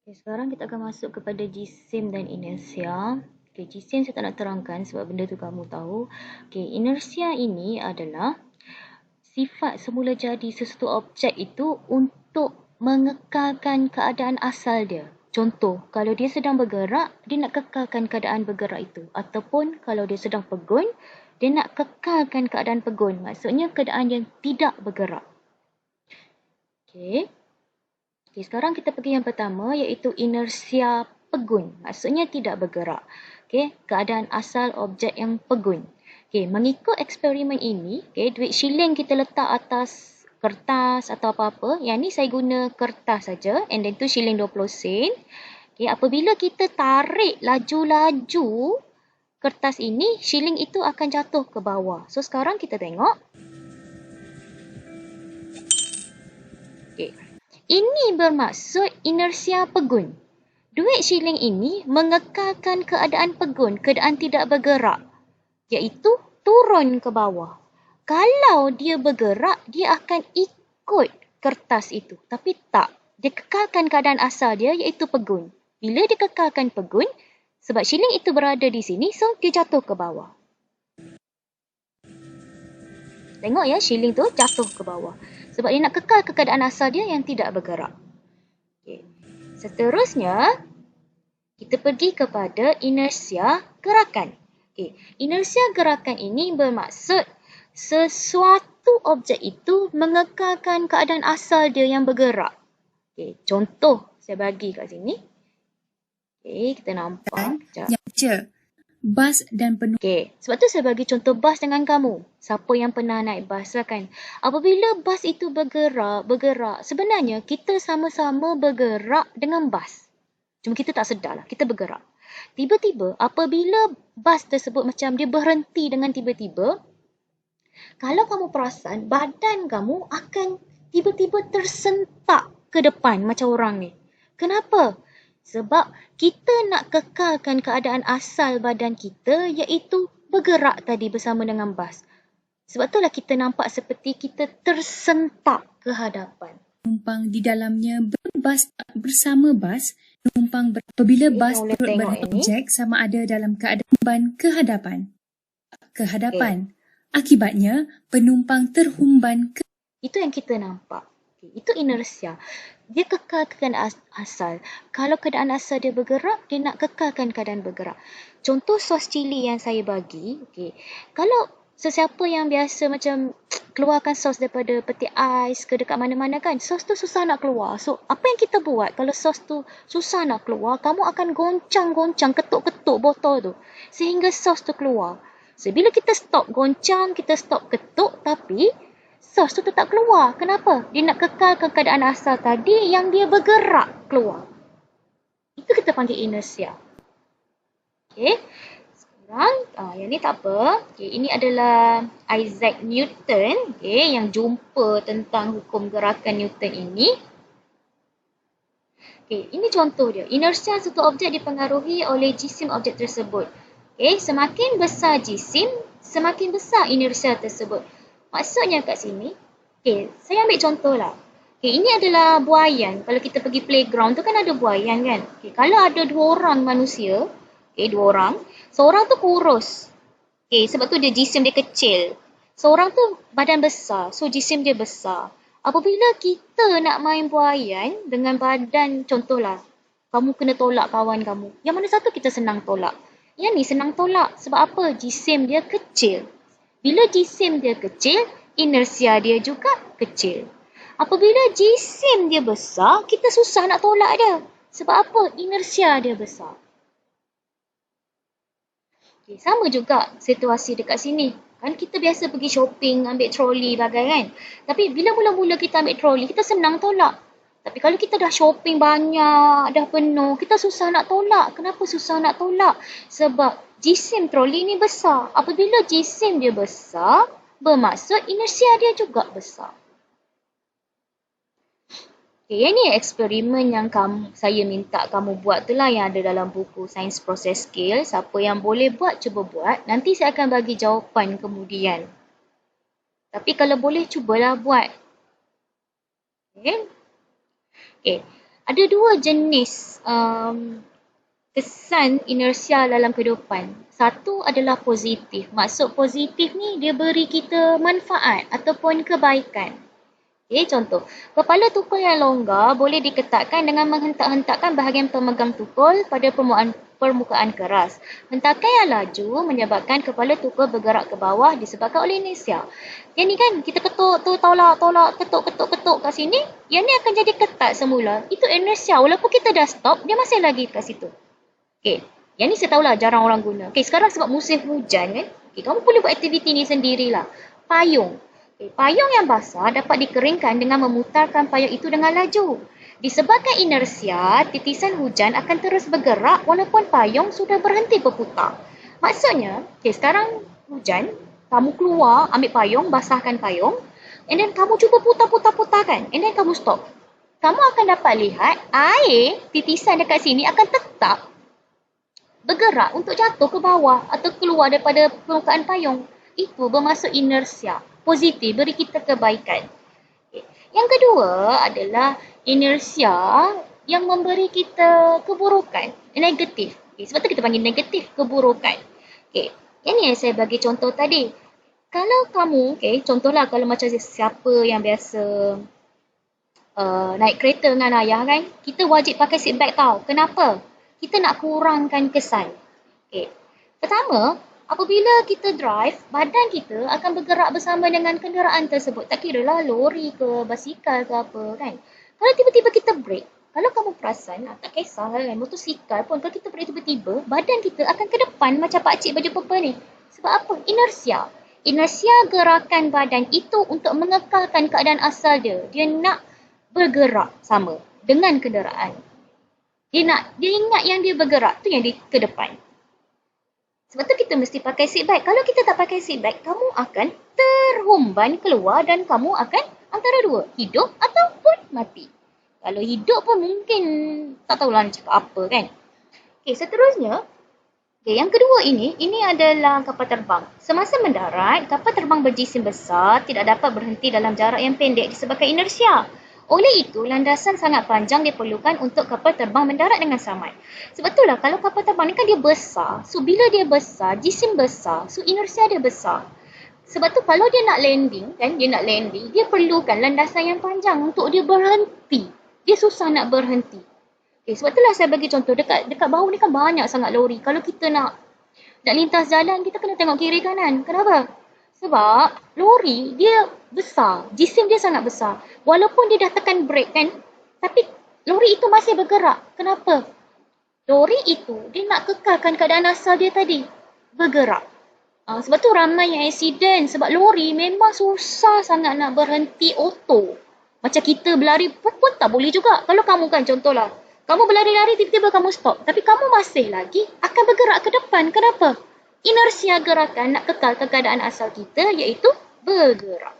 Okay, sekarang kita akan masuk kepada jisim dan inersia. Okay, jisim saya tak nak terangkan sebab benda tu kamu tahu. Okay, inersia ini adalah sifat semula jadi sesuatu objek itu untuk mengekalkan keadaan asal dia. Contoh, kalau dia sedang bergerak, dia nak kekalkan keadaan bergerak itu. Ataupun kalau dia sedang pegun, dia nak kekalkan keadaan pegun. Maksudnya keadaan yang tidak bergerak. Okay. Okay, sekarang kita pergi yang pertama iaitu inersia pegun. Maksudnya tidak bergerak. Okay, keadaan asal objek yang pegun. Okay, mengikut eksperimen ini, okay, duit shilling kita letak atas kertas atau apa-apa. Yang ni saya guna kertas saja. And then tu shilling 20 sen. Okay, apabila kita tarik laju-laju kertas ini, shilling itu akan jatuh ke bawah. So, sekarang kita tengok. Okay. Ini bermaksud inersia pegun. Duit shilling ini mengekalkan keadaan pegun, keadaan tidak bergerak, iaitu turun ke bawah. Kalau dia bergerak, dia akan ikut kertas itu. Tapi tak. Dia kekalkan keadaan asal dia, iaitu pegun. Bila dia kekalkan pegun, sebab shilling itu berada di sini, so dia jatuh ke bawah. Tengok ya, shilling tu jatuh ke bawah. Sebab dia nak kekal ke keadaan asal dia yang tidak bergerak. Okay. Seterusnya, kita pergi kepada inersia gerakan. Okay. Inersia gerakan ini bermaksud sesuatu objek itu mengekalkan keadaan asal dia yang bergerak. Okay. Contoh, saya bagi kat sini. Okay, kita nampak. Yang C. Bas dan penumpang. Okay, sebab tu saya bagi contoh bas dengan kamu. Siapa yang pernah naik bas lah kan. Apabila bas itu bergerak, sebenarnya kita sama-sama bergerak dengan bas. Cuma kita tak sedar lah, kita bergerak. Tiba-tiba apabila bas tersebut macam dia berhenti dengan tiba-tiba, kalau kamu perasan, badan kamu akan tiba-tiba tersentak ke depan macam orang ni. Kenapa? Sebab kita nak kekalkan keadaan asal badan kita iaitu bergerak tadi bersama dengan bas. Sebab itulah kita nampak seperti kita tersentak ke hadapan. Penumpang di dalamnya berbas bersama bas. Penumpang apabila bas turut berobjek sama ada dalam keadaan ban ke hadapan. Akibatnya, penumpang terhumban ke... Itu yang kita nampak. Itu inersia. Dia kekalkan asal. Kalau keadaan asal dia bergerak, dia nak kekalkan keadaan bergerak. Contoh sos cili yang saya bagi. Okay. Kalau sesiapa yang biasa macam keluarkan sos daripada peti ais ke dekat mana-mana kan, sos tu susah nak keluar. So, apa yang kita buat kalau sos tu susah nak keluar, kamu akan goncang-goncang, ketuk-ketuk botol tu. Sehingga sos tu keluar. So, bila kita stop goncang, kita stop ketuk, tapi sos tu tetap keluar. Kenapa? Dia nak kekalkan keadaan asal tadi yang dia bergerak keluar. Itu kita panggil inersia. Okay. Sekarang, yang ni tak apa. Okay, ini adalah Isaac Newton. Okay, yang jumpa tentang hukum gerakan Newton ini. Okay, ini contoh dia. Inersia satu objek dipengaruhi oleh jisim objek tersebut. Okay, semakin besar jisim, semakin besar inersia tersebut. Maksudnya kat sini, okay, saya ambil contoh lah. Okay, ini adalah buaian. Kalau kita pergi playground tu kan ada buaian kan. Okay, kalau ada 2 orang manusia, okay, 2 orang, seorang tu kurus. Okay, sebab tu dia jisim dia kecil. Seorang tu badan besar, so jisim dia besar. Apabila kita nak main buaian dengan badan, contohlah, kamu kena tolak kawan kamu. Yang mana satu kita senang tolak? Yang ni senang tolak. Sebab apa? Jisim dia kecil. Bila jisim dia kecil, inersia dia juga kecil. Apabila jisim dia besar, kita susah nak tolak dia. Sebab apa? Inersia dia besar. Okay, sama juga situasi dekat sini. Kan kita biasa pergi shopping, ambil troli bagai kan. Tapi bila mula-mula kita ambil troli, kita senang tolak. Tapi kalau kita dah shopping banyak, dah penuh, kita susah nak tolak. Kenapa susah nak tolak? Sebab jisim troli ni besar. Apabila jisim dia besar, bermaksud inersia dia juga besar. Okay, yang ni eksperimen yang saya minta kamu buat tu lah yang ada dalam buku Science Process Scale. Siapa yang boleh buat, cuba buat. Nanti saya akan bagi jawapan kemudian. Tapi kalau boleh, cubalah buat. Okay. Ada dua jenis kesan inersia dalam kehidupan. Satu adalah positif. Maksud positif ni dia beri kita manfaat ataupun kebaikan. Okay, contoh, kepala tukul yang longgar boleh diketatkan dengan menghentak-hentakkan bahagian pemegang tukul pada permukaan keras. Hentakan yang laju menyebabkan kepala tukul bergerak ke bawah disebabkan oleh inersia. Yang ni kan kita ketuk tu tolak, ketuk kat sini, yang ni akan jadi ketat semula. Itu inersia. Walaupun kita dah stop, dia masih lagi kat situ. Okay, yang ni saya tahulah jarang orang guna. Okay, sekarang sebab musim hujan kan, okay, kamu boleh buat aktiviti ni sendirilah. Payung. Okay, payung yang basah dapat dikeringkan dengan memutarkan payung itu dengan laju. Disebabkan inersia, titisan hujan akan terus bergerak walaupun payung sudah berhenti berputar. Maksudnya, okay, sekarang hujan, kamu keluar, ambil payung, basahkan payung, and then kamu cuba putar-putar-putarkan, and then kamu stop. Kamu akan dapat lihat air, titisan dekat sini akan tetap bergerak untuk jatuh ke bawah atau keluar daripada permukaan payung. Itu bermaksud inersia. Positif, beri kita kebaikan. Okay. Yang kedua adalah inersia yang memberi kita keburukan, negatif. Okay. Sebab tu kita panggil negatif, keburukan. Okay. Yang ni yang saya bagi contoh tadi. Kalau kamu, okay, contohlah kalau macam siapa yang biasa naik kereta dengan ayah kan, kita wajib pakai seat belt tau. Kenapa? Kita nak kurangkan kesan. Okay. Pertama, apabila kita drive, badan kita akan bergerak bersama dengan kenderaan tersebut. Tak kira lah lori ke, basikal ke apa kan. Kalau tiba-tiba kita brake, kalau kamu perasan, tak kisah kan, motosikal pun, kalau kita brake tiba-tiba, badan kita akan ke depan macam pakcik baju purple ni. Sebab apa? Inersia. Inersia gerakan badan itu untuk mengekalkan keadaan asal dia. Dia nak bergerak sama dengan kenderaan. Dia ingat yang dia bergerak, tu yang dia ke depan. Sebab tu kita mesti pakai seat belt. Kalau kita tak pakai seat belt, kamu akan terhumban keluar dan kamu akan antara dua, hidup ataupun mati. Kalau hidup pun mungkin tak tahulah nak cakap apa kan. Okay, seterusnya, okay, yang kedua ini adalah kapal terbang. Semasa mendarat, kapal terbang berjisim besar tidak dapat berhenti dalam jarak yang pendek disebabkan inersia. Oleh itu, landasan sangat panjang diperlukan untuk kapal terbang mendarat dengan selamat. Sebab itulah kalau kapal terbang ni kan dia besar. So, bila dia besar, jisim besar. So, inersia dia besar. Sebab tu kalau dia nak landing, dia perlukan landasan yang panjang untuk dia berhenti. Dia susah nak berhenti. Okay, sebab itulah saya bagi contoh. Dekat bawah ni kan banyak sangat lori. Kalau kita nak lintas jalan, kita kena tengok kiri kanan. Kenapa? Sebab lori dia besar, jisim dia sangat besar. Walaupun dia dah tekan brake kan, tapi lori itu masih bergerak. Kenapa? Lori itu dia nak kekalkan keadaan asal dia tadi, bergerak. Sebab tu ramai yang accident. Sebab lori memang susah sangat nak berhenti auto. Macam kita berlari pun tak boleh juga. Kalau kamu kan contohlah, kamu berlari-lari tiba-tiba kamu stop. Tapi kamu masih lagi akan bergerak ke depan. Kenapa? Inersia gerakan nak kekalkan keadaan asal kita iaitu bergerak.